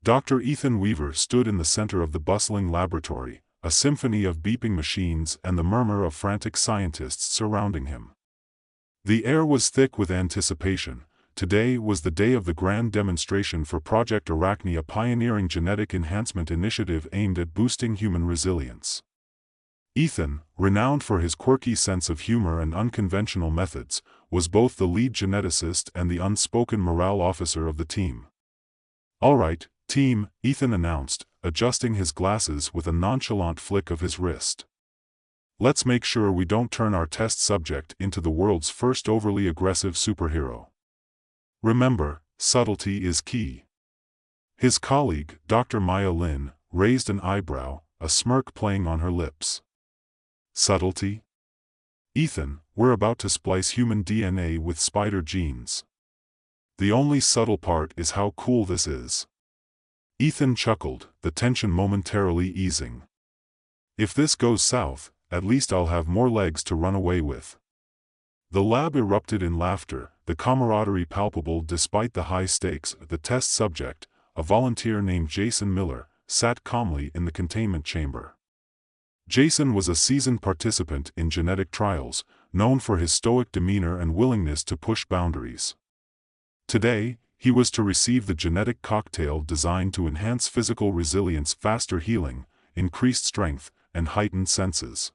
Dr. Ethan Weaver stood in the center of the bustling laboratory, a symphony of beeping machines and the murmur of frantic scientists surrounding him. The air was thick with anticipation. Today was the day of the grand demonstration for Project Arachne, a pioneering genetic enhancement initiative aimed at boosting human resilience. Ethan, renowned for his quirky sense of humor and unconventional methods, was both the lead geneticist and the unspoken morale officer of the team. "All right, team," Ethan announced, adjusting his glasses with a nonchalant flick of his wrist. "Let's make sure we don't turn our test subject into the world's first overly aggressive superhero. Remember, subtlety is key." His colleague, Dr. Maya Lin, raised an eyebrow, a smirk playing on her lips. "Subtlety? Ethan, we're about to splice human DNA with spider genes. The only subtle part is how cool this is." Ethan chuckled, the tension momentarily easing. "If this goes south, at least I'll have more legs to run away with." The lab erupted in laughter, the camaraderie palpable despite the high stakes. The test subject, a volunteer named Jason Miller, sat calmly in the containment chamber. Jason was a seasoned participant in genetic trials, known for his stoic demeanor and willingness to push boundaries. Today, he was to receive the genetic cocktail designed to enhance physical resilience, faster healing, increased strength, and heightened senses.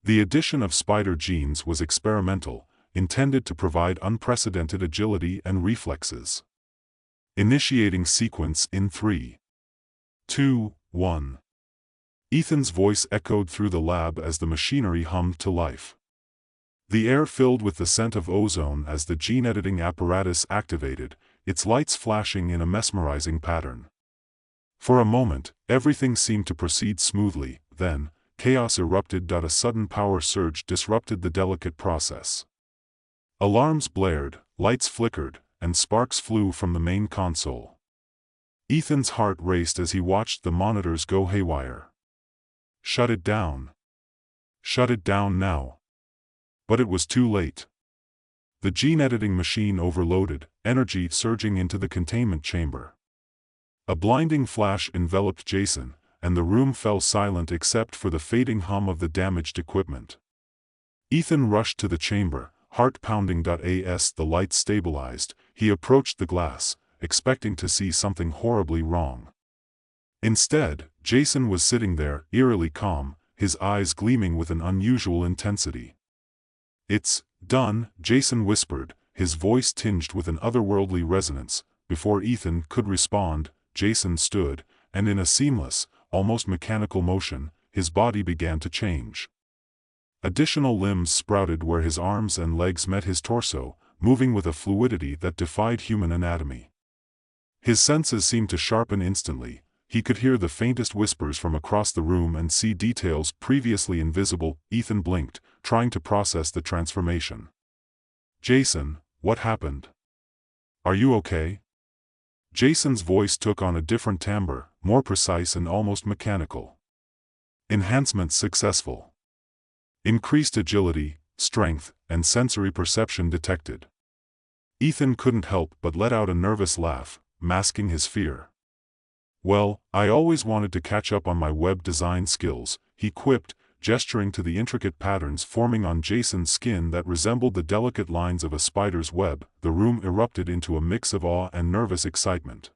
The addition of spider genes was experimental, intended to provide unprecedented agility and reflexes. Initiating sequence in 3, 2, 1. Ethan's voice echoed through the lab as the machinery hummed to life. The air filled with the scent of ozone as the gene-editing apparatus activated, its lights flashing in a mesmerizing pattern. For a moment, everything seemed to proceed smoothly, then, chaos erupted. A sudden power surge disrupted the delicate process. Alarms blared, lights flickered, and sparks flew from the main console. Ethan's heart raced as he watched the monitors go haywire. "Shut it down. Shut it down now." But it was too late. The gene-editing machine overloaded, energy surging into the containment chamber. A blinding flash enveloped Jason, and the room fell silent except for the fading hum of the damaged equipment. Ethan rushed to the chamber, heart pounding. As the lights stabilized, he approached the glass, expecting to see something horribly wrong. Instead, Jason was sitting there, eerily calm, his eyes gleaming with an unusual intensity. "It's done," Jason whispered, his voice tinged with an otherworldly resonance. Before Ethan could respond, Jason stood, and in a seamless, almost mechanical motion, his body began to change. Additional limbs sprouted where his arms and legs met his torso, moving with a fluidity that defied human anatomy. His senses seemed to sharpen instantly. He could hear the faintest whispers from across the room and see details previously invisible. Ethan blinked, trying to process the transformation. "Jason, what happened? Are you okay?" Jason's voice took on a different timbre, more precise and almost mechanical. "Enhancements successful. Increased agility, strength, and sensory perception detected." Ethan couldn't help but let out a nervous laugh, masking his fear. "Well, I always wanted to catch up on my web design skills," he quipped, gesturing to the intricate patterns forming on Jason's skin that resembled the delicate lines of a spider's web. The room erupted into a mix of awe and nervous excitement.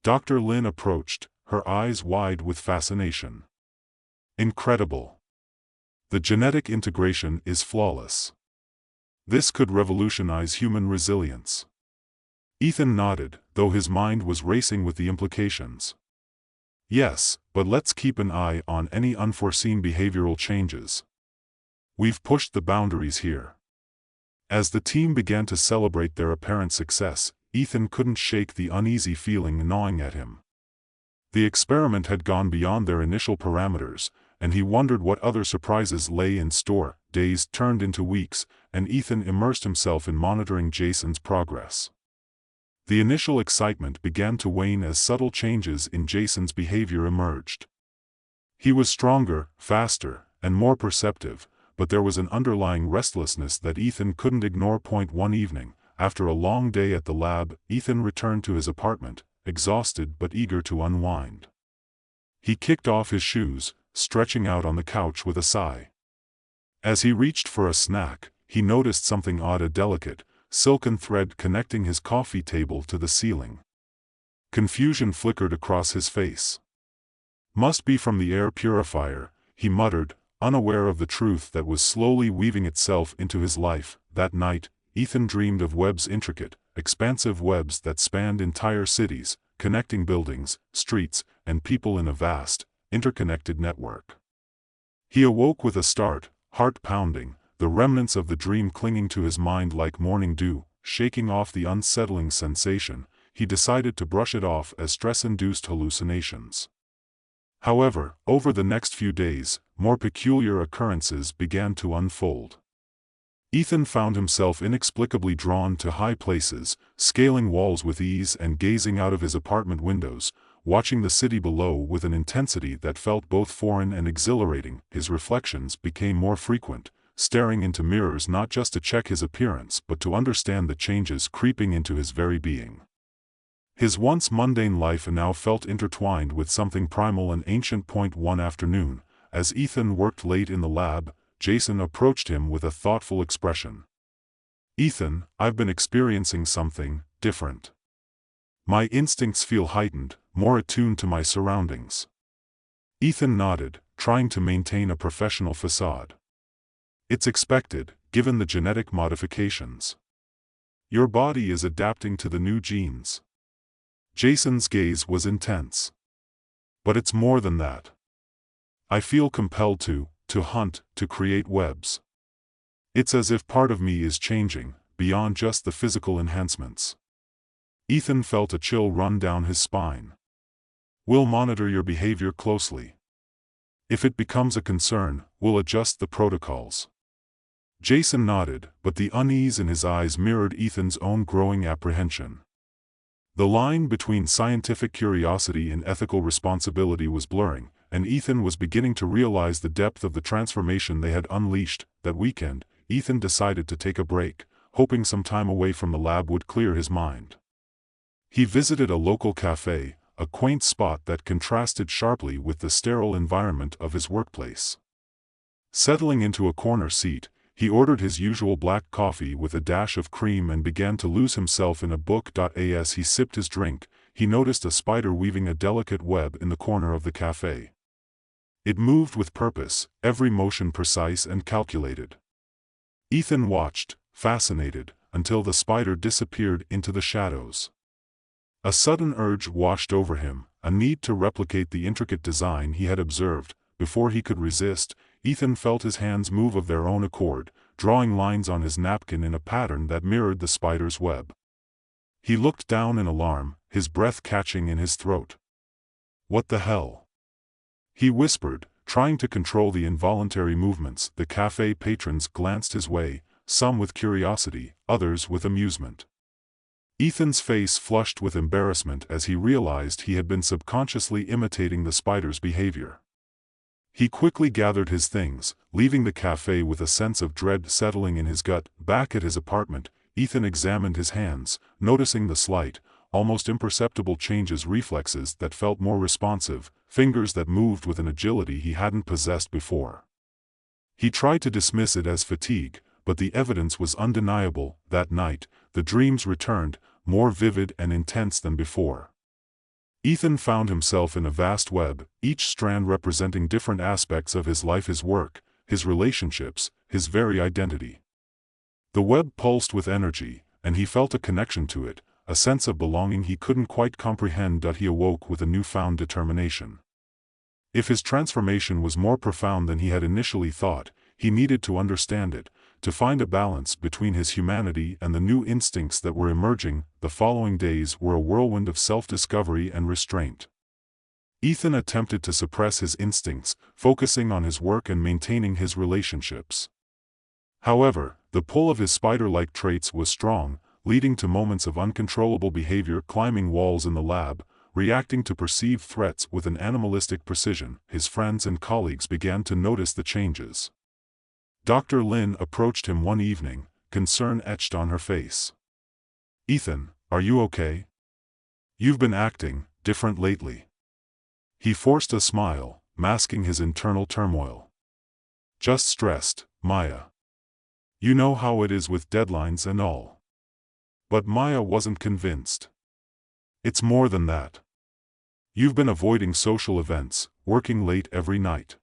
Dr. Lin approached, her eyes wide with fascination. "Incredible. The genetic integration is flawless. This could revolutionize human resilience." Ethan nodded, though his mind was racing with the implications. "Yes, but let's keep an eye on any unforeseen behavioral changes. We've pushed the boundaries here." As the team began to celebrate their apparent success, Ethan couldn't shake the uneasy feeling gnawing at him. The experiment had gone beyond their initial parameters, and he wondered what other surprises lay in store. Days turned into weeks, and Ethan immersed himself in monitoring Jason's progress. The initial excitement began to wane as subtle changes in Jason's behavior emerged. He was stronger, faster, and more perceptive, but there was an underlying restlessness that Ethan couldn't ignore. One evening, after a long day at the lab, Ethan returned to his apartment, exhausted but eager to unwind. He kicked off his shoes, stretching out on the couch with a sigh. As he reached for a snack, he noticed something odd: a delicate, silken thread connecting his coffee table to the ceiling. Confusion flickered across his face. "Must be from the air purifier," he muttered, unaware of the truth that was slowly weaving itself into his life. That night, Ethan dreamed of webs, intricate, expansive webs that spanned entire cities, connecting buildings, streets, and people in a vast, interconnected network. He awoke with a start, heart pounding, the remnants of the dream clinging to his mind like morning dew. Shaking off the unsettling sensation, he decided to brush it off as stress-induced hallucinations. However, over the next few days, more peculiar occurrences began to unfold. Ethan found himself inexplicably drawn to high places, scaling walls with ease and gazing out of his apartment windows, watching the city below with an intensity that felt both foreign and exhilarating. His reflections became more frequent, staring into mirrors not just to check his appearance but to understand the changes creeping into his very being. His once mundane life now felt intertwined with something primal and ancient. One afternoon, as Ethan worked late in the lab, Jason approached him with a thoughtful expression. "Ethan, I've been experiencing something different. My instincts feel heightened, more attuned to my surroundings." Ethan nodded, trying to maintain a professional facade. "It's expected, given the genetic modifications. Your body is adapting to the new genes." Jason's gaze was intense. "But it's more than that. I feel compelled to hunt, to create webs. It's as if part of me is changing, beyond just the physical enhancements." Ethan felt a chill run down his spine. "We'll monitor your behavior closely. If it becomes a concern, we'll adjust the protocols." Jason nodded, but the unease in his eyes mirrored Ethan's own growing apprehension. The line between scientific curiosity and ethical responsibility was blurring, and Ethan was beginning to realize the depth of the transformation they had unleashed. That weekend, Ethan decided to take a break, hoping some time away from the lab would clear his mind. He visited a local cafe, a quaint spot that contrasted sharply with the sterile environment of his workplace. Settling into a corner seat, he ordered his usual black coffee with a dash of cream and began to lose himself in a book. As he sipped his drink, he noticed a spider weaving a delicate web in the corner of the cafe. It moved with purpose, every motion precise and calculated. Ethan watched, fascinated, until the spider disappeared into the shadows. A sudden urge washed over him, a need to replicate the intricate design he had observed. Before he could resist, Ethan felt his hands move of their own accord, drawing lines on his napkin in a pattern that mirrored the spider's web. He looked down in alarm, his breath catching in his throat. "What the hell?" he whispered, trying to control the involuntary movements. The cafe patrons glanced his way, some with curiosity, others with amusement. Ethan's face flushed with embarrassment as he realized he had been subconsciously imitating the spider's behavior. He quickly gathered his things, leaving the cafe with a sense of dread settling in his gut. Back at his apartment, Ethan examined his hands, noticing the slight, almost imperceptible changes, reflexes that felt more responsive, fingers that moved with an agility he hadn't possessed before. He tried to dismiss it as fatigue, but the evidence was undeniable. That night, the dreams returned, more vivid and intense than before. Ethan found himself in a vast web, each strand representing different aspects of his life, his work, his relationships, his very identity. The web pulsed with energy, and he felt a connection to it, a sense of belonging he couldn't quite comprehend. He awoke with a newfound determination. If his transformation was more profound than he had initially thought, he needed to understand it, to find a balance between his humanity and the new instincts that were emerging. The following days were a whirlwind of self-discovery and restraint. Ethan attempted to suppress his instincts, focusing on his work and maintaining his relationships. However, the pull of his spider-like traits was strong, leading to moments of uncontrollable behavior, climbing walls in the lab, reacting to perceived threats with an animalistic precision. His friends and colleagues began to notice the changes. Dr. Lin approached him one evening, concern etched on her face. "Ethan, are you okay? You've been acting different lately. He forced a smile, masking his internal turmoil. Just stressed, Maya. You know how it is with deadlines and all. But Maya wasn't convinced. It's more than that. You've been avoiding social events, working late every night.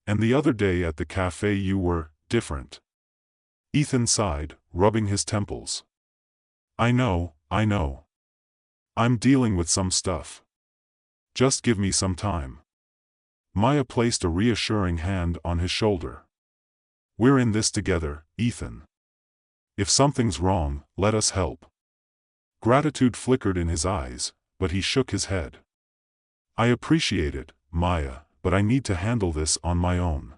And the other day at the cafe you were different. Ethan sighed, rubbing his temples. I know. I'm dealing with some stuff. Just give me some time. Maya placed a reassuring hand on his shoulder. We're in this together, Ethan. If something's wrong, let us help. Gratitude flickered in his eyes, but he shook his head. I appreciate it, Maya, but I need to handle this on my own.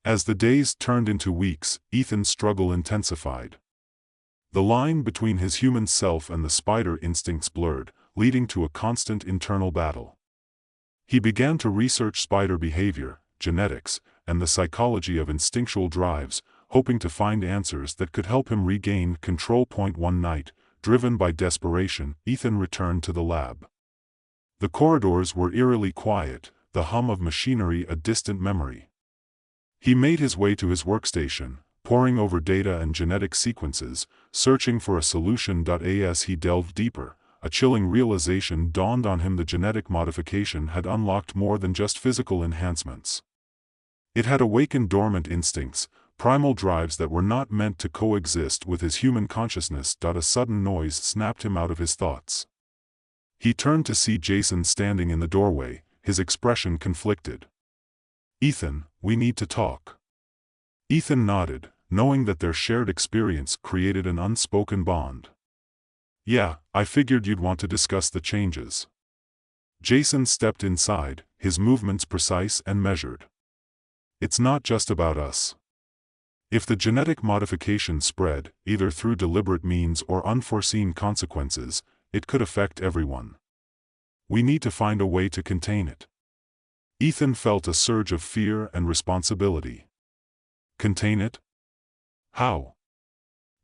As the days turned into weeks, Ethan's struggle intensified. The line between his human self and the spider instincts blurred, leading to a constant internal battle. He began to research spider behavior, genetics, and the psychology of instinctual drives, hoping to find answers that could help him regain control. One night, driven by desperation, Ethan returned to the lab. The corridors were eerily quiet, the hum of machinery a distant memory. He made his way to his workstation, poring over data and genetic sequences, searching for a solution. As he delved deeper, a chilling realization dawned on him: the genetic modification had unlocked more than just physical enhancements. It had awakened dormant instincts, primal drives that were not meant to coexist with his human consciousness. A sudden noise snapped him out of his thoughts. He turned to see Jason standing in the doorway, his expression conflicted. Ethan, we need to talk. Ethan nodded, knowing that their shared experience created an unspoken bond. Yeah, I figured you'd want to discuss the changes. Jason stepped inside, his movements precise and measured. It's not just about us. If the genetic modification spread, either through deliberate means or unforeseen consequences, it could affect everyone. We need to find a way to contain it. Ethan felt a surge of fear and responsibility. Contain it? How?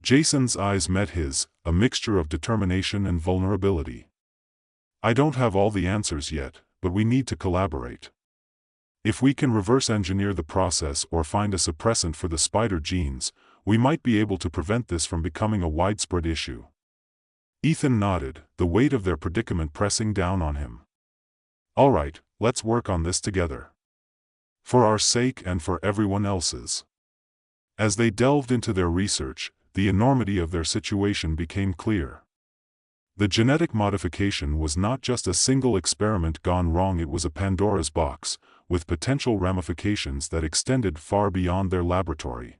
Jason's eyes met his, a mixture of determination and vulnerability. I don't have all the answers yet, but we need to collaborate. If we can reverse engineer the process or find a suppressant for the spider genes, we might be able to prevent this from becoming a widespread issue. Ethan nodded, the weight of their predicament pressing down on him. All right, let's work on this together. For our sake and for everyone else's. As they delved into their research, the enormity of their situation became clear. The genetic modification was not just a single experiment gone wrong, it was a Pandora's box, with potential ramifications that extended far beyond their laboratory.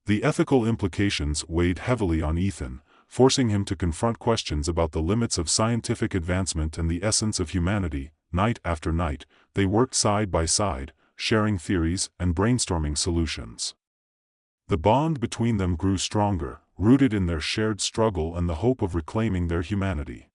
The ethical implications weighed heavily on Ethan, forcing him to confront questions about the limits of scientific advancement and the essence of humanity. Night after night, they worked side by side, sharing theories and brainstorming solutions. The bond between them grew stronger, rooted in their shared struggle and the hope of reclaiming their humanity.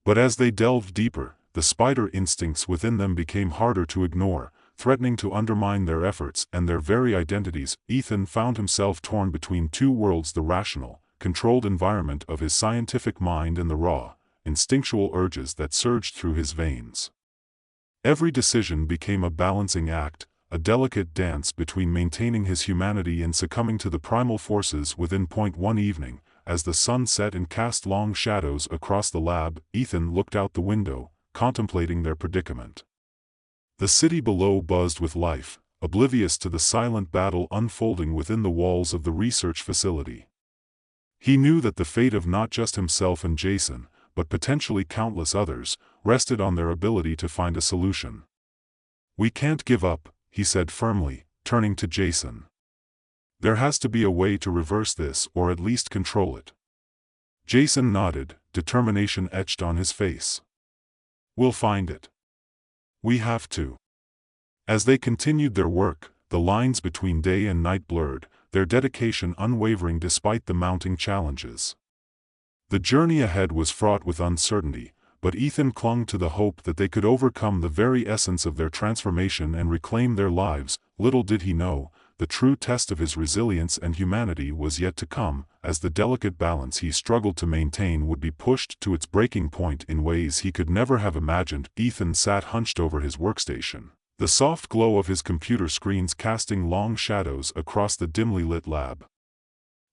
But as they delved deeper, the spider instincts within them became harder to ignore, threatening to undermine their efforts and their very identities. Ethan found himself torn between two worlds: the rational, controlled environment of his scientific mind and the raw, instinctual urges that surged through his veins. Every decision became a balancing act, a delicate dance between maintaining his humanity and succumbing to the primal forces within. One evening, as the sun set and cast long shadows across the lab, Ethan looked out the window, contemplating their predicament. The city below buzzed with life, oblivious to the silent battle unfolding within the walls of the research facility. He knew that the fate of not just himself and Jason, but potentially countless others, rested on their ability to find a solution. We can't give up, he said firmly, turning to Jason. There has to be a way to reverse this, or at least control it. Jason nodded, determination etched on his face. We'll find it. We have to. As they continued their work, the lines between day and night blurred, their dedication unwavering despite the mounting challenges. The journey ahead was fraught with uncertainty, but Ethan clung to the hope that they could overcome the very essence of their transformation and reclaim their lives. Little did he know, the true test of his resilience and humanity was yet to come, as the delicate balance he struggled to maintain would be pushed to its breaking point in ways he could never have imagined. Ethan sat hunched over his workstation, the soft glow of his computer screens casting long shadows across the dimly lit lab.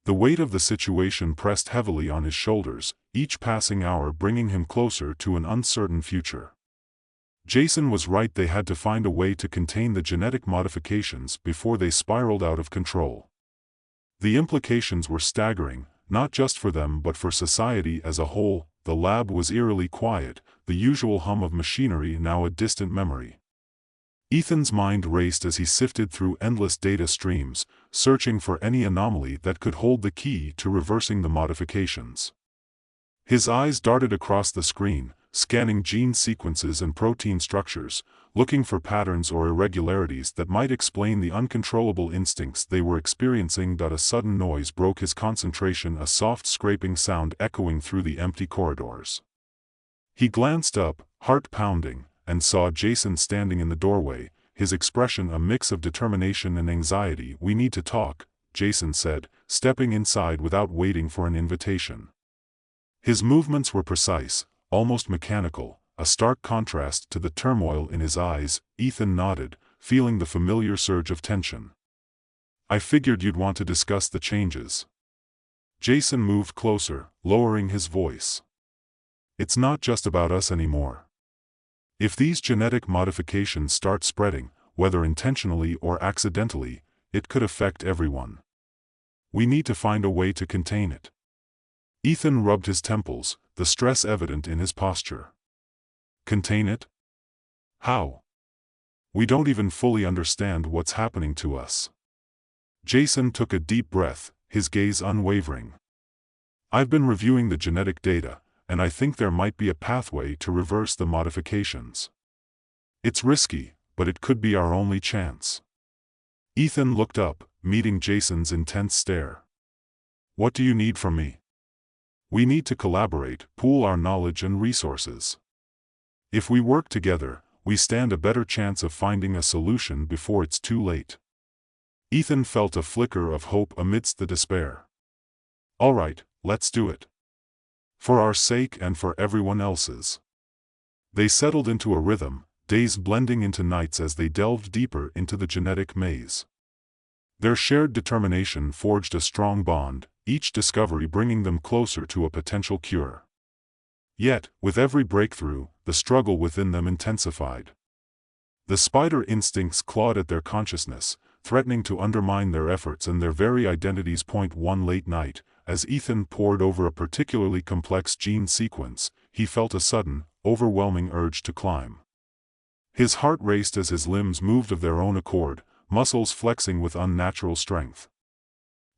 The weight of the situation pressed heavily on his shoulders, each passing hour bringing him closer to an uncertain future. Jason was right, they had to find a way to contain the genetic modifications before they spiraled out of control. The implications were staggering, not just for them but for society as a whole. The lab was eerily quiet, the usual hum of machinery now a distant memory. Ethan's mind raced as he sifted through endless data streams, searching for any anomaly that could hold the key to reversing the modifications. His eyes darted across the screen, scanning gene sequences and protein structures, looking for patterns or irregularities that might explain the uncontrollable instincts they were experiencing. A sudden noise broke his concentration, a soft scraping sound echoing through the empty corridors. He glanced up, heart pounding, and saw Jason standing in the doorway, his expression a mix of determination and anxiety. "We need to talk," Jason said, stepping inside without waiting for an invitation. His movements were precise, almost mechanical, a stark contrast to the turmoil in his eyes. Ethan nodded, feeling the familiar surge of tension. "I figured you'd want to discuss the changes." Jason moved closer, lowering his voice. "It's not just about us anymore. If these genetic modifications start spreading, whether intentionally or accidentally, it could affect everyone. We need to find a way to contain it." Ethan rubbed his temples, the stress evident in his posture. "Contain it? How? We don't even fully understand what's happening to us." Jason took a deep breath, his gaze unwavering. "I've been reviewing the genetic data, and I think there might be a pathway to reverse the modifications. It's risky, but it could be our only chance." Ethan looked up, meeting Jason's intense stare. "What do you need from me?" "We need to collaborate, pool our knowledge and resources. If we work together, we stand a better chance of finding a solution before it's too late." Ethan felt a flicker of hope amidst the despair. "All right, let's do it. For our sake and for everyone else's." They settled into a rhythm, days blending into nights as they delved deeper into the genetic maze. Their shared determination forged a strong bond, each discovery bringing them closer to a potential cure. Yet, with every breakthrough, the struggle within them intensified. The spider instincts clawed at their consciousness, threatening to undermine their efforts and their very identities. One late night, as Ethan pored over a particularly complex gene sequence, he felt a sudden, overwhelming urge to climb. His heart raced as his limbs moved of their own accord, muscles flexing with unnatural strength.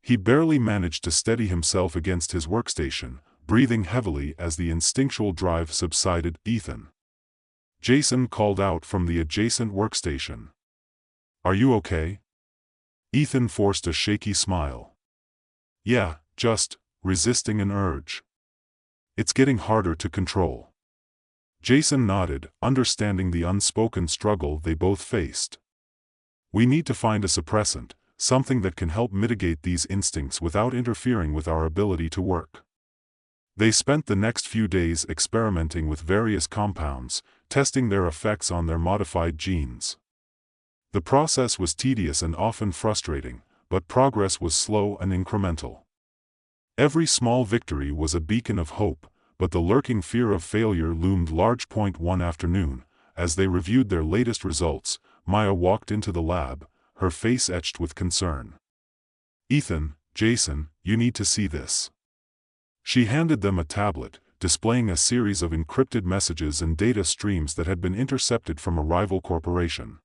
He barely managed to steady himself against his workstation, breathing heavily as the instinctual drive subsided. "Ethan." Jason called out from the adjacent workstation. "Are you okay?" Ethan forced a shaky smile. "Yeah, just resisting an urge. It's getting harder to control." Jason nodded, understanding the unspoken struggle they both faced. "We need to find a suppressant, something that can help mitigate these instincts without interfering with our ability to work." They spent the next few days experimenting with various compounds, testing their effects on their modified genes. The process was tedious and often frustrating, but progress was slow and incremental. Every small victory was a beacon of hope, but the lurking fear of failure loomed large. One afternoon, as they reviewed their latest results, Maya walked into the lab, her face etched with concern. "Ethan, Jason, you need to see this." She handed them a tablet, displaying a series of encrypted messages and data streams that had been intercepted from a rival corporation.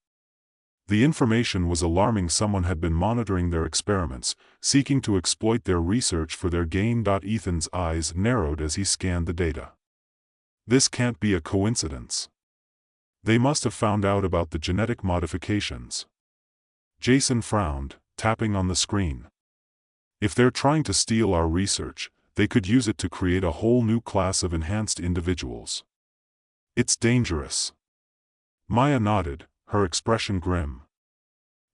The information was alarming. Someone had been monitoring their experiments, seeking to exploit their research for their gain. Ethan's eyes narrowed as he scanned the data. This can't be a coincidence. They must have found out about the genetic modifications. Jason frowned, tapping on the screen. "If they're trying to steal our research, they could use it to create a whole new class of enhanced individuals. It's dangerous." Maya nodded, her expression grim.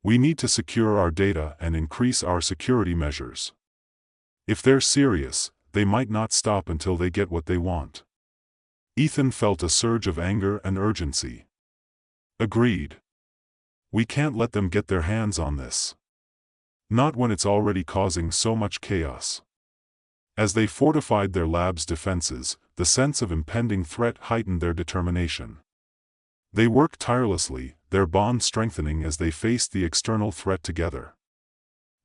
We need to secure our data and increase our security measures. If they're serious, they might not stop until they get what they want. Ethan felt a surge of anger and urgency. Agreed. We can't let them get their hands on this. Not when it's already causing so much chaos. As they fortified their lab's defenses, the sense of impending threat heightened their determination. They worked tirelessly, their bond strengthening as they faced the external threat together.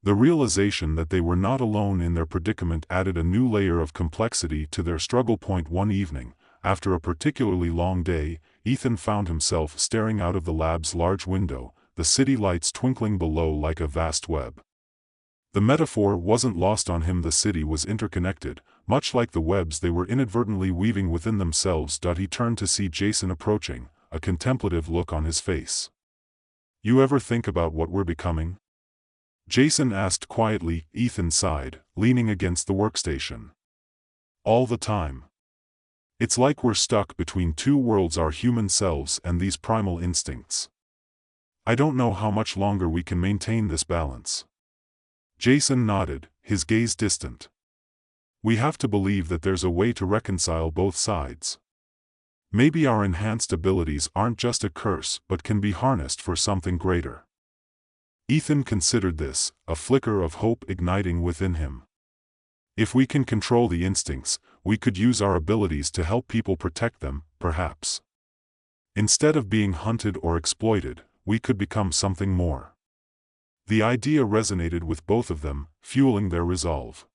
The realization that they were not alone in their predicament added a new layer of complexity to their struggle. One evening, after a particularly long day, Ethan found himself staring out of the lab's large window, the city lights twinkling below like a vast web. The metaphor wasn't lost on him. The city was interconnected, much like the webs they were inadvertently weaving within themselves. He turned to see Jason approaching, a contemplative look on his face. "You ever think about what we're becoming?" Jason asked quietly. Ethan sighed, leaning against the workstation. "All the time. It's like we're stuck between two worlds, our human selves and these primal instincts. I don't know how much longer we can maintain this balance." Jason nodded, his gaze distant. "We have to believe that there's a way to reconcile both sides. Maybe our enhanced abilities aren't just a curse but can be harnessed for something greater." Ethan considered this, a flicker of hope igniting within him. If we can control the instincts, we could use our abilities to help people protect them, perhaps. Instead of being hunted or exploited, we could become something more. The idea resonated with both of them, fueling their resolve.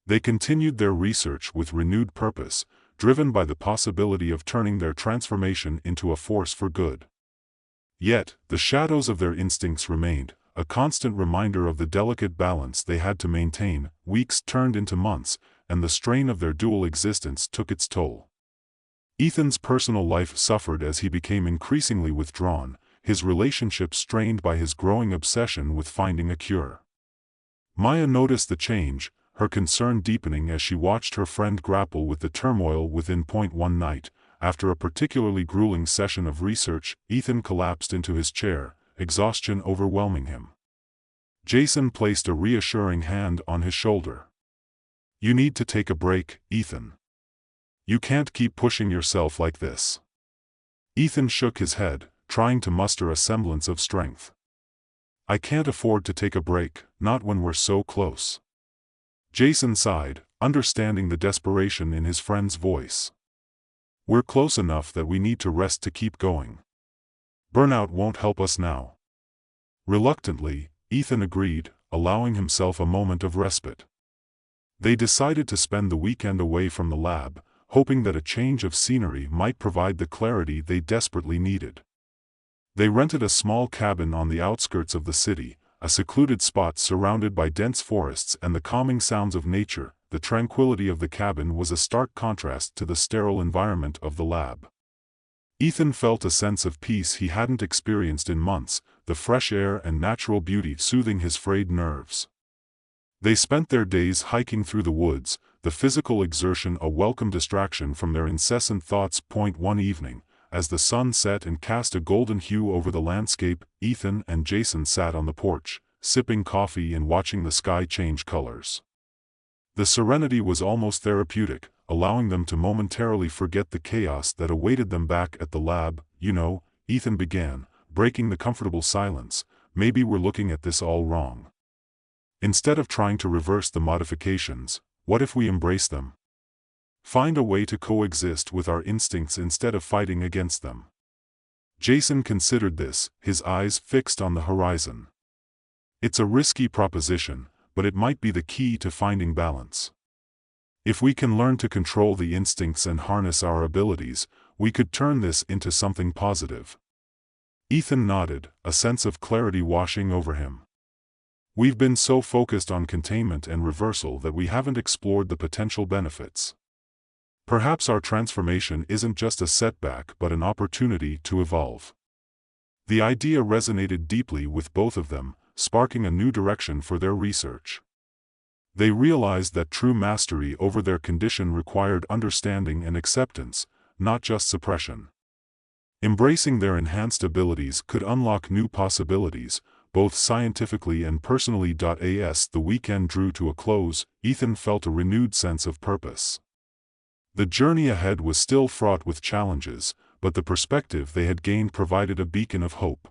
They continued their research with renewed purpose, driven by the possibility of turning their transformation into a force for good. Yet, the shadows of their instincts remained, a constant reminder of the delicate balance they had to maintain. Weeks turned into months, and the strain of their dual existence took its toll. Ethan's personal life suffered as he became increasingly withdrawn, his relationship strained by his growing obsession with finding a cure. Maya noticed the change, her concern deepening as she watched her friend grapple with the turmoil within. One night, after a particularly grueling session of research, Ethan collapsed into his chair, exhaustion overwhelming him. Jason placed a reassuring hand on his shoulder. "You need to take a break, Ethan. You can't keep pushing yourself like this." Ethan shook his head, trying to muster a semblance of strength. "I can't afford to take a break, not when we're so close." Jason sighed, understanding the desperation in his friend's voice. "We're close enough that we need to rest to keep going. Burnout won't help us now." Reluctantly, Ethan agreed, allowing himself a moment of respite. They decided to spend the weekend away from the lab, hoping that a change of scenery might provide the clarity they desperately needed. They rented a small cabin on the outskirts of the city, a secluded spot surrounded by dense forests and the calming sounds of nature. The tranquility of the cabin was a stark contrast to the sterile environment of the lab. Ethan felt a sense of peace he hadn't experienced in months, the fresh air and natural beauty soothing his frayed nerves. They spent their days hiking through the woods, the physical exertion a welcome distraction from their incessant thoughts. One evening, as the sun set and cast a golden hue over the landscape, Ethan and Jason sat on the porch, sipping coffee and watching the sky change colors. The serenity was almost therapeutic, allowing them to momentarily forget the chaos that awaited them back at the lab. "You know," Ethan began, breaking the comfortable silence, "maybe we're looking at this all wrong. Instead of trying to reverse the modifications, what if we embrace them? Find a way to coexist with our instincts instead of fighting against them." Jason considered this, his eyes fixed on the horizon. "It's a risky proposition, but it might be the key to finding balance. If we can learn to control the instincts and harness our abilities, we could turn this into something positive." Ethan nodded, a sense of clarity washing over him. "We've been so focused on containment and reversal that we haven't explored the potential benefits. Perhaps our transformation isn't just a setback but an opportunity to evolve." The idea resonated deeply with both of them, sparking a new direction for their research. They realized that true mastery over their condition required understanding and acceptance, not just suppression. Embracing their enhanced abilities could unlock new possibilities, both scientifically and personally. As the weekend drew to a close, Ethan felt a renewed sense of purpose. The journey ahead was still fraught with challenges, but the perspective they had gained provided a beacon of hope.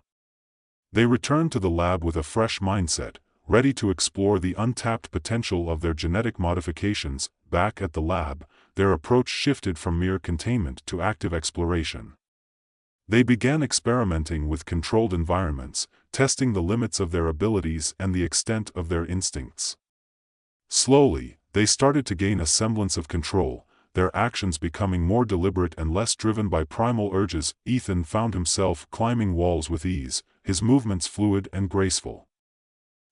They returned to the lab with a fresh mindset, ready to explore the untapped potential of their genetic modifications. Back at the lab, their approach shifted from mere containment to active exploration. They began experimenting with controlled environments, testing the limits of their abilities and the extent of their instincts. Slowly, they started to gain a semblance of control, their actions becoming more deliberate and less driven by primal urges. Ethan found himself climbing walls with ease, his movements fluid and graceful.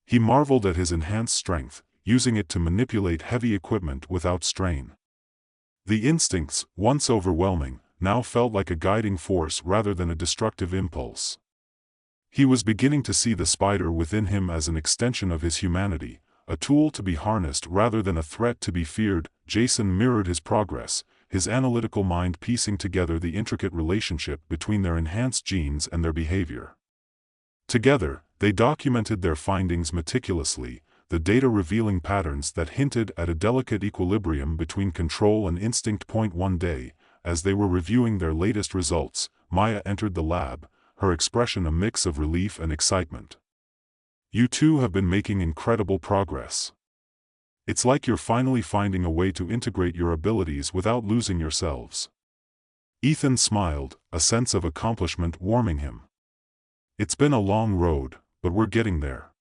He marveled at his enhanced strength, using it to manipulate heavy equipment without strain. The instincts, once overwhelming, now felt like a guiding force rather than a destructive impulse. He was beginning to see the spider within him as an extension of his humanity, a tool to be harnessed rather than a threat to be feared. Jason mirrored his progress, his analytical mind piecing together the intricate relationship between their enhanced genes and their behavior. Together, they documented their findings meticulously, the data revealing patterns that hinted at a delicate equilibrium between control and instinct. One day, as they were reviewing their latest results, Maya entered the lab, her expression a mix of relief and excitement. "You two have been making incredible progress. It's like you're finally finding a way to integrate your abilities without losing yourselves." Ethan smiled, a sense of accomplishment warming him. "It's been a long road, but we're getting there.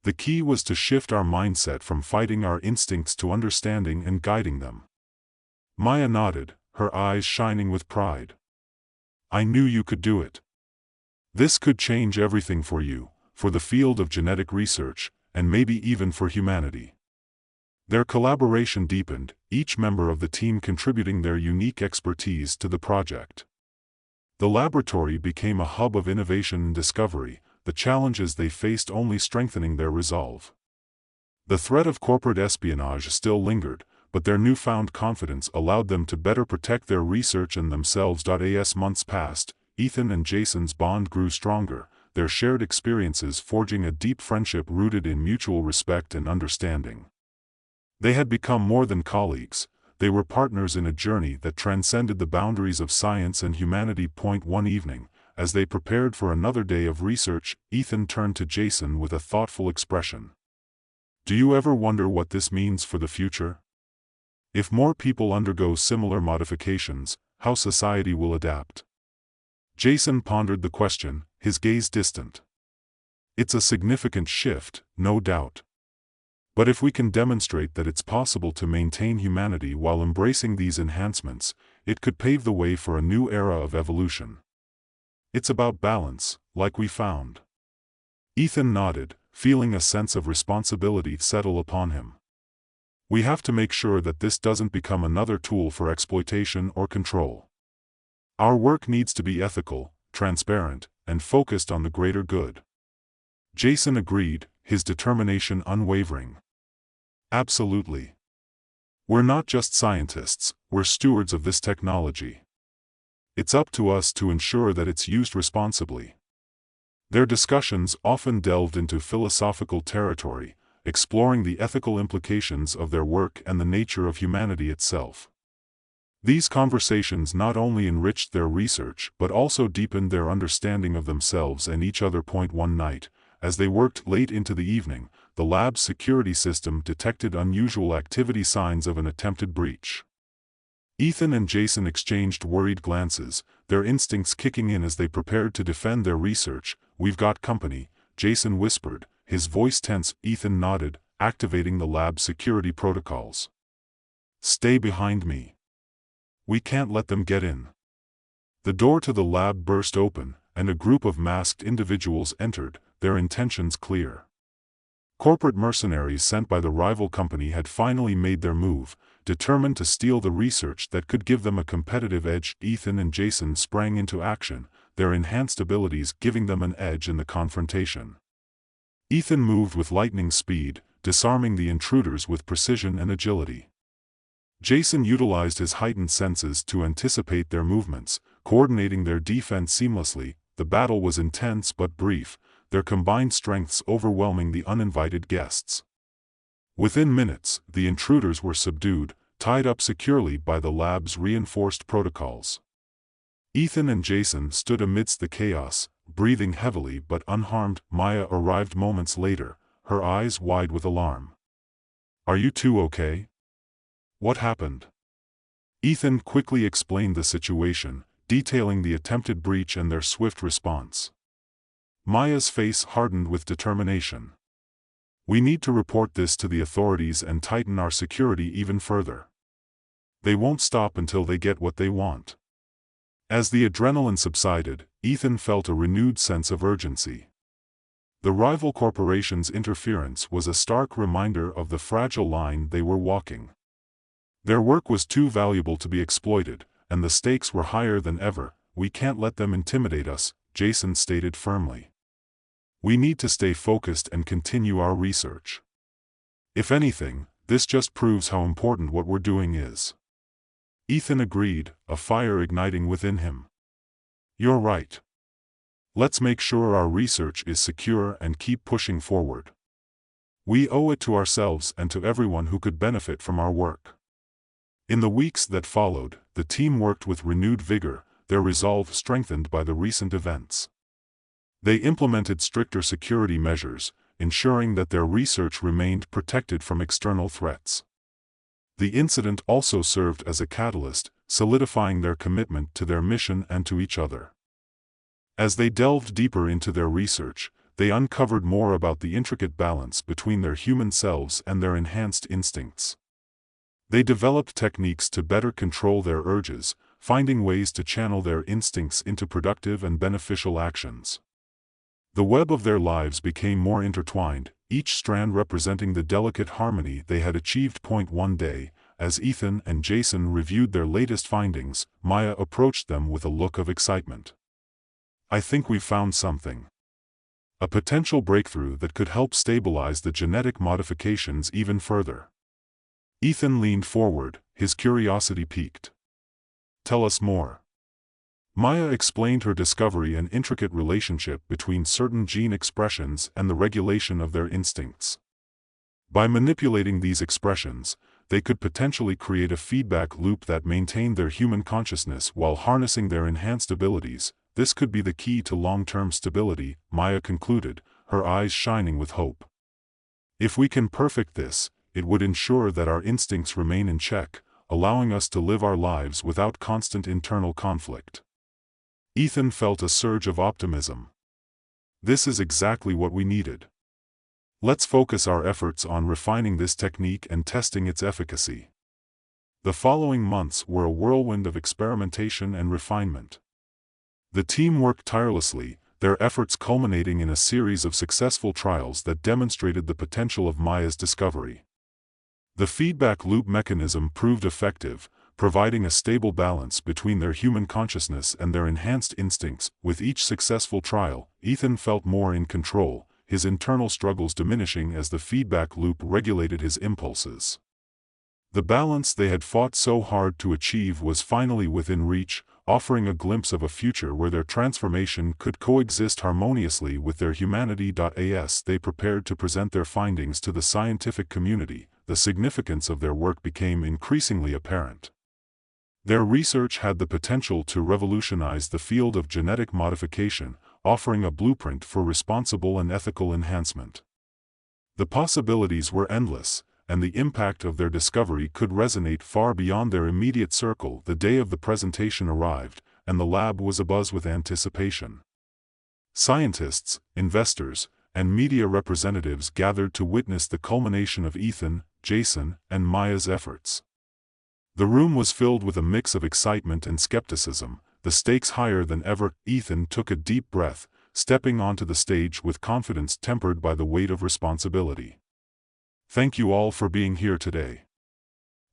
The key was to shift our mindset from fighting our instincts to understanding and guiding them." Maya nodded, her eyes shining with pride. "I knew you could do it. This could change everything for you, for the field of genetic research, and maybe even for humanity." Their collaboration deepened, each member of the team contributing their unique expertise to the project. The laboratory became a hub of innovation and discovery, the challenges they faced only strengthening their resolve. The threat of corporate espionage still lingered, but their newfound confidence allowed them to better protect their research and themselves. As months passed, Ethan and Jason's bond grew stronger, their shared experiences forging a deep friendship rooted in mutual respect and understanding. They had become more than colleagues, they were partners in a journey that transcended the boundaries of science and humanity. One evening, as they prepared for another day of research, Ethan turned to Jason with a thoughtful expression. "Do you ever wonder what this means for the future? If more people undergo similar modifications, how society will adapt?" Jason pondered the question, his gaze distant. "It's a significant shift, no doubt. But if we can demonstrate that it's possible to maintain humanity while embracing these enhancements, it could pave the way for a new era of evolution. It's about balance, like we found." Ethan nodded, feeling a sense of responsibility settle upon him. "We have to make sure that this doesn't become another tool for exploitation or control. Our work needs to be ethical, transparent, and focused on the greater good." Jason agreed, his determination unwavering. "Absolutely. We're not just scientists, we're stewards of this technology. It's up to us to ensure that it's used responsibly." Their discussions often delved into philosophical territory, exploring the ethical implications of their work and the nature of humanity itself. These conversations not only enriched their research but also deepened their understanding of themselves and each other. One night, as they worked late into the evening, the lab's security system detected unusual activity, signs of an attempted breach. Ethan and Jason exchanged worried glances, their instincts kicking in as they prepared to defend their research. "We've got company," Jason whispered, his voice tense. Ethan nodded, activating the lab's security protocols. "Stay behind me. We can't let them get in." The door to the lab burst open, and a group of masked individuals entered, their intentions clear. Corporate mercenaries sent by the rival company had finally made their move, determined to steal the research that could give them a competitive edge. Ethan and Jason sprang into action, their enhanced abilities giving them an edge in the confrontation. Ethan moved with lightning speed, disarming the intruders with precision and agility. Jason utilized his heightened senses to anticipate their movements, coordinating their defense seamlessly. The battle was intense but brief, their combined strengths overwhelming the uninvited guests. Within minutes, the intruders were subdued, tied up securely by the lab's reinforced protocols. Ethan and Jason stood amidst the chaos, breathing heavily but unharmed. Maya arrived moments later, her eyes wide with alarm. "Are you two okay? What happened?" Ethan quickly explained the situation, detailing the attempted breach and their swift response. Maya's face hardened with determination. "We need to report this to the authorities and tighten our security even further. They won't stop until they get what they want." As the adrenaline subsided, Ethan felt a renewed sense of urgency. The rival corporation's interference was a stark reminder of the fragile line they were walking. Their work was too valuable to be exploited, and the stakes were higher than ever. "We can't let them intimidate us," Jason stated firmly. "We need to stay focused and continue our research. If anything, this just proves how important what we're doing is." Ethan agreed, a fire igniting within him. "You're right. Let's make sure our research is secure and keep pushing forward. We owe it to ourselves and to everyone who could benefit from our work." In the weeks that followed, the team worked with renewed vigor, their resolve strengthened by the recent events. They implemented stricter security measures, ensuring that their research remained protected from external threats. The incident also served as a catalyst, solidifying their commitment to their mission and to each other. As they delved deeper into their research, they uncovered more about the intricate balance between their human selves and their enhanced instincts. They developed techniques to better control their urges, finding ways to channel their instincts into productive and beneficial actions. The web of their lives became more intertwined, each strand representing the delicate harmony they had achieved. One day, as Ethan and Jason reviewed their latest findings, Maya approached them with a look of excitement. "I think we've found something. A potential breakthrough that could help stabilize the genetic modifications even further." Ethan leaned forward, his curiosity piqued. "Tell us more." Maya explained her discovery: an intricate relationship between certain gene expressions and the regulation of their instincts. By manipulating these expressions, they could potentially create a feedback loop that maintained their human consciousness while harnessing their enhanced abilities. "This could be the key to long-term stability," Maya concluded, her eyes shining with hope. "If we can perfect this, it would ensure that our instincts remain in check, allowing us to live our lives without constant internal conflict." Ethan felt a surge of optimism. "This is exactly what we needed. Let's focus our efforts on refining this technique and testing its efficacy." The following months were a whirlwind of experimentation and refinement. The team worked tirelessly, their efforts culminating in a series of successful trials that demonstrated the potential of Maya's discovery. The feedback loop mechanism proved effective, providing a stable balance between their human consciousness and their enhanced instincts. With each successful trial, Ethan felt more in control, his internal struggles diminishing as the feedback loop regulated his impulses. The balance they had fought so hard to achieve was finally within reach, offering a glimpse of a future where their transformation could coexist harmoniously with their humanity. As they prepared to present their findings to the scientific community, the significance of their work became increasingly apparent. Their research had the potential to revolutionize the field of genetic modification, offering a blueprint for responsible and ethical enhancement. The possibilities were endless, and the impact of their discovery could resonate far beyond their immediate circle. The day of the presentation arrived, and the lab was abuzz with anticipation. Scientists, investors, and media representatives gathered to witness the culmination of Ethan, Jason, and Maya's efforts. The room was filled with a mix of excitement and skepticism, the stakes higher than ever. Ethan took a deep breath, stepping onto the stage with confidence tempered by the weight of responsibility. "Thank you all for being here today.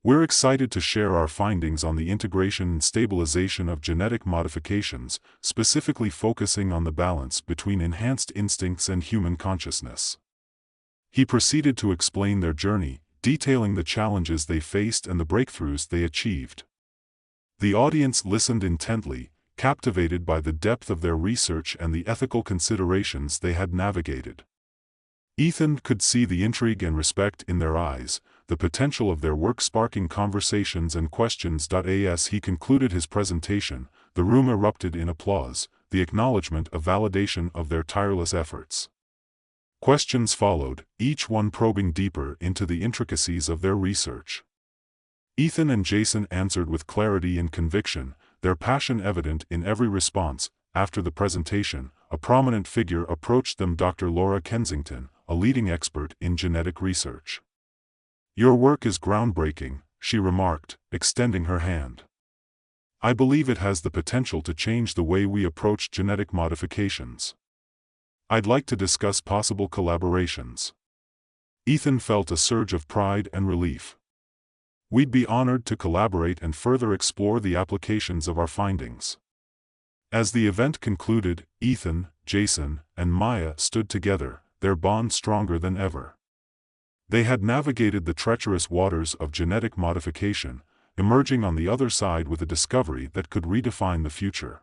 We're excited to share our findings on the integration and stabilization of genetic modifications, specifically focusing on the balance between enhanced instincts and human consciousness." He proceeded to explain their journey, detailing the challenges they faced and the breakthroughs they achieved. The audience listened intently, captivated by the depth of their research and the ethical considerations they had navigated. Ethan could see the intrigue and respect in their eyes, the potential of their work sparking conversations and questions. As he concluded his presentation, the room erupted in applause, the acknowledgement of validation of their tireless efforts. Questions followed, each one probing deeper into the intricacies of their research. Ethan and Jason answered with clarity and conviction, their passion evident in every response. After the presentation, a prominent figure approached them, Dr. Laura Kensington, a leading expert in genetic research. "Your work is groundbreaking," she remarked, extending her hand. "I believe it has the potential to change the way we approach genetic modifications. I'd like to discuss possible collaborations." Ethan felt a surge of pride and relief. "We'd be honored to collaborate and further explore the applications of our findings." As the event concluded, Ethan, Jason, and Maya stood together, their bond stronger than ever. They had navigated the treacherous waters of genetic modification, emerging on the other side with a discovery that could redefine the future.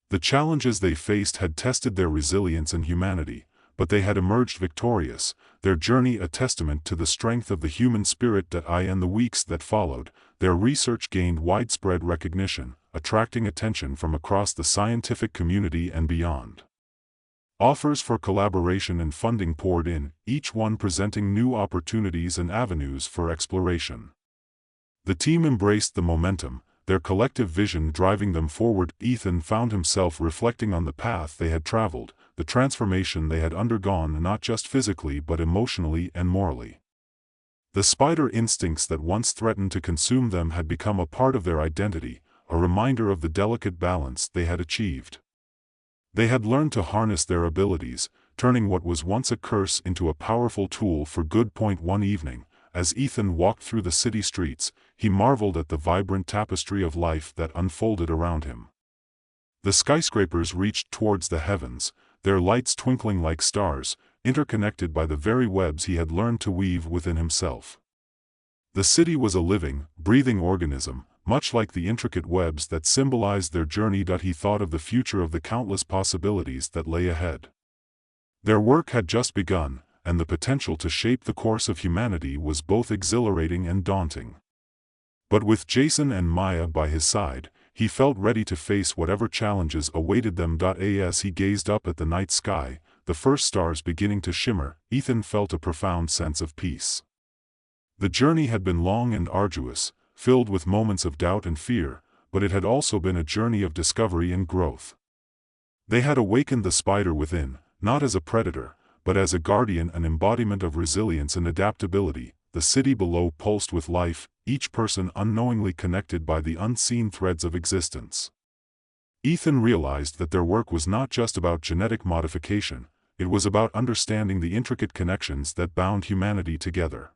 The challenges they faced had tested their resilience and humanity, but they had emerged victorious, their journey a testament to the strength of the human spirit. In the weeks that followed, their research gained widespread recognition, attracting attention from across the scientific community and beyond. Offers for collaboration and funding poured in, each one presenting new opportunities and avenues for exploration. The team embraced the momentum, their collective vision driving them forward. Ethan found himself reflecting on the path they had traveled, the transformation they had undergone not just physically but emotionally and morally. The spider instincts that once threatened to consume them had become a part of their identity, a reminder of the delicate balance they had achieved. They had learned to harness their abilities, turning what was once a curse into a powerful tool for good. One evening, as Ethan walked through the city streets, he marveled at the vibrant tapestry of life that unfolded around him. The skyscrapers reached towards the heavens, their lights twinkling like stars, interconnected by the very webs he had learned to weave within himself. The city was a living, breathing organism, much like the intricate webs that symbolized their journey. He thought of the future, of the countless possibilities that lay ahead. Their work had just begun, and the potential to shape the course of humanity was both exhilarating and daunting. But with Jason and Maya by his side, he felt ready to face whatever challenges awaited them. As he gazed up at the night sky, the first stars beginning to shimmer, Ethan felt a profound sense of peace. The journey had been long and arduous, filled with moments of doubt and fear, but it had also been a journey of discovery and growth. They had awakened the spider within, not as a predator, but as a guardian, an embodiment of resilience and adaptability. The city below pulsed with life, each person unknowingly connected by the unseen threads of existence. Ethan realized that their work was not just about genetic modification, it was about understanding the intricate connections that bound humanity together.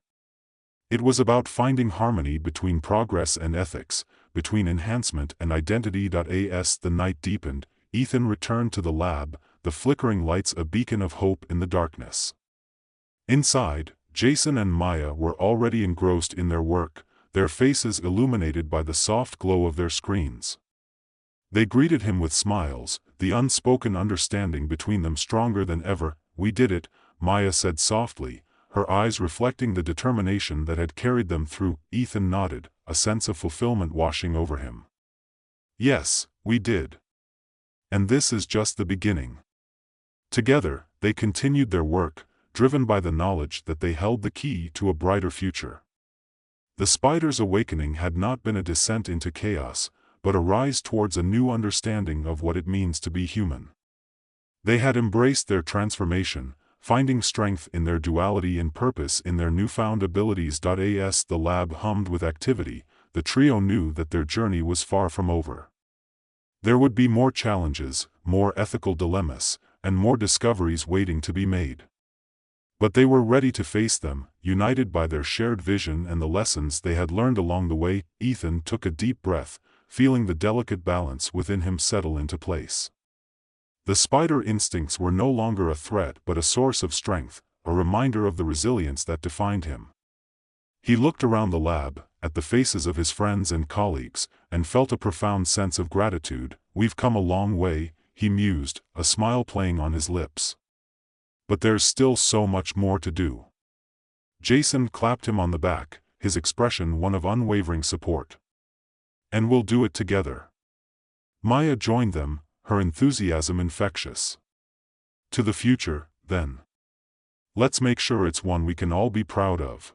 It was about finding harmony between progress and ethics, between enhancement and identity. As the night deepened, Ethan returned to the lab, the flickering lights a beacon of hope in the darkness. Inside, Jason and Maya were already engrossed in their work, their faces illuminated by the soft glow of their screens. They greeted him with smiles, the unspoken understanding between them stronger than ever. "We did it," Maya said softly, her eyes reflecting the determination that had carried them through. Ethan nodded, a sense of fulfillment washing over him. "Yes, we did. And this is just the beginning." Together, they continued their work, driven by the knowledge that they held the key to a brighter future. The spider's awakening had not been a descent into chaos, but a rise towards a new understanding of what it means to be human. They had embraced their transformation, finding strength in their duality and purpose in their newfound abilities. As the lab hummed with activity, the trio knew that their journey was far from over. There would be more challenges, more ethical dilemmas, and more discoveries waiting to be made. But they were ready to face them, united by their shared vision and the lessons they had learned along the way. Ethan took a deep breath, feeling the delicate balance within him settle into place. The spider instincts were no longer a threat but a source of strength, a reminder of the resilience that defined him. He looked around the lab, at the faces of his friends and colleagues, and felt a profound sense of gratitude. "We've come a long way," he mused, a smile playing on his lips. "But there's still so much more to do." Jason clapped him on the back, his expression one of unwavering support. "And we'll do it together." Maya joined them, her enthusiasm infectious. "To the future, then. Let's make sure it's one we can all be proud of."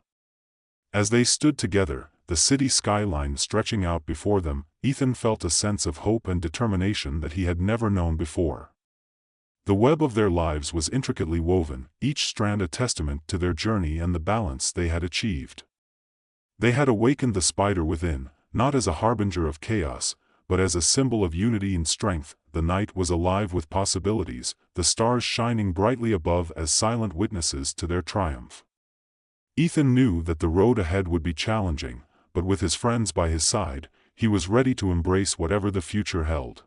As they stood together, the city skyline stretching out before them, Ethan felt a sense of hope and determination that he had never known before. The web of their lives was intricately woven, each strand a testament to their journey and the balance they had achieved. They had awakened the spider within, not as a harbinger of chaos, but as a symbol of unity and strength. The night was alive with possibilities, the stars shining brightly above as silent witnesses to their triumph. Ethan knew that the road ahead would be challenging, but with his friends by his side, he was ready to embrace whatever the future held.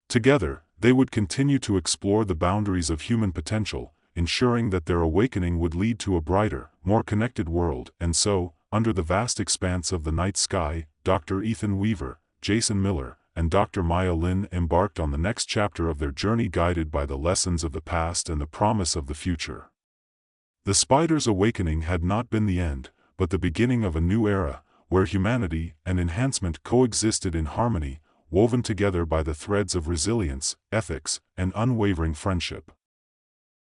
Together, they would continue to explore the boundaries of human potential, ensuring that their awakening would lead to a brighter, more connected world. And so, under the vast expanse of the night sky, Dr. Ethan Weaver, Jason Miller, and Dr. Maya Lin embarked on the next chapter of their journey, guided by the lessons of the past and the promise of the future. The spider's awakening had not been the end, but the beginning of a new era, where humanity and enhancement coexisted in harmony, woven together by the threads of resilience, ethics, and unwavering friendship.